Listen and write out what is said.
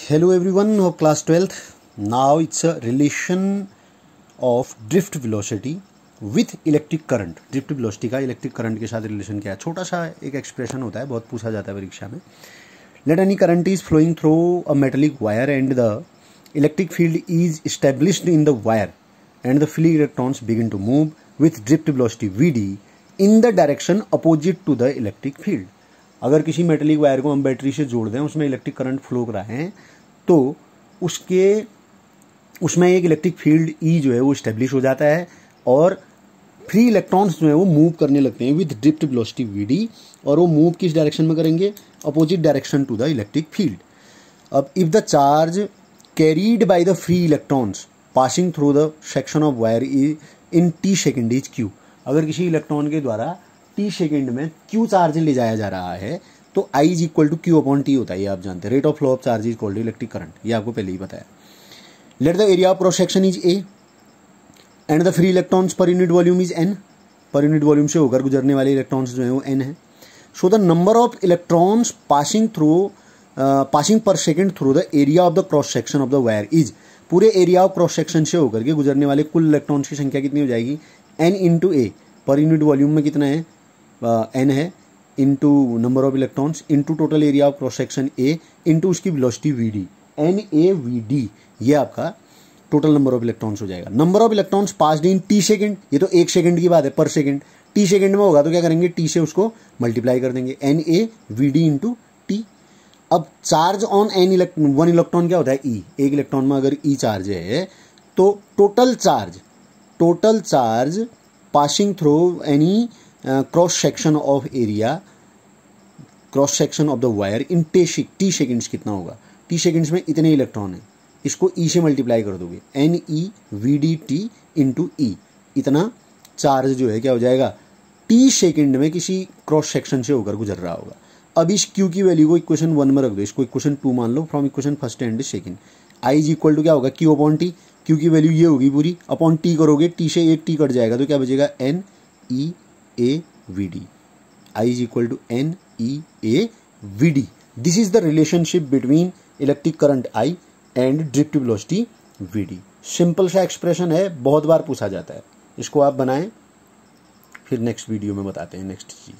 Hello everyone of class 12th. Now it's a relation of drift velocity with electric current. drift velocity का electric current के साथ relation क्या है? छोटा सा एक एक्सप्रेशन होता है, बहुत पूछा जाता है परीक्षा में. Let any current is flowing through a metallic wire and the electric field is established in the wire and the free electrons begin to move with drift velocity Vd in the direction opposite to the electric field. अगर किसी metallic wire को हम battery से जोड़ दें, उसमें electric current flow कर रहे हैं, तो उसमें एक इलेक्ट्रिक फील्ड ई जो है वो इस्टेब्लिश हो जाता है और फ्री इलेक्ट्रॉन्स जो है वो मूव करने लगते हैं विद ड्रिफ्ट वेलोसिटी वीडी, और वो मूव किस डायरेक्शन में करेंगे? Opposite direction to the electric field. अब if the charge carried by the free electrons passing through the section of wire in T second is Q. अगर किसी electron के द्वारा टी सेकेंड में क्यू चार्ज ले जाया जा रहा है तो I is equal to Q upon T होता है. ये आप जानते हैं. Rate of flow of charge is equal to electric current. ये आपको पहले ही पता है. Let the area of cross section is A and the free electrons पर यूनिट वॉल्यूम इज एन. पर यूनिट वॉल्यूम से होकर गुजरने वाले इलेक्ट्रॉन्स जो है वो एन है. So the number of electrons passing per second through the area of the cross section of the wire is. पूरे एरिया ऑफ क्रॉस सेक्शन से होकर के गुजरने वाले कुल इलेक्ट्रॉन्स की संख्या कितनी हो जाएगी? N into A. Per unit volume में कितना है? एन है, into number of electrons into total area of cross section A into उसकी velocity V D. N A V D ये आपका टोटल नंबर ऑफ इलेक्ट्रॉन्स हो जाएगा. Number of electrons passed in T second. ये तो एक second की बात है, पर सेकेंड. टी सेकेंड में होगा तो क्या करेंगे? टी से उसको मल्टीप्लाई कर देंगे. N A V D into T. अब charge on an one electron क्या होता है? ई. एक इलेक्ट्रॉन में अगर ई चार्ज है तो total charge passing through any cross section of area, cross section of the wire in T seconds कितना होगा? टी सेकेंड्स में इतने इलेक्ट्रॉन है, इसको ई से मल्टीप्लाई कर दोगे. N E V D T into E. इतना चार्ज जो है क्या हो जाएगा? टी सेकेंड में किसी क्रॉस सेक्शन से होकर गुजर रहा होगा. अब इस क्यू की वैल्यू को इक्वेशन 1 में रख दो, इसको इक्वेशन 2 मान लो from equation first and second. I is equal to क्या होगा? Q upon T. क्यू की वैल्यू ये होगी पूरी, अपॉन टी करोगे, टी से एक टी कट जाएगा तो क्या बचेगा? N E A V D. I is equal to N E A V D. This is the relationship between electric current I and drift velocity V D. Simple सा expression है, बहुत बार पूछा जाता है. इसको आप बनाएं, फिर नेक्स्ट वीडियो में बताते हैं नेक्स्ट चीज.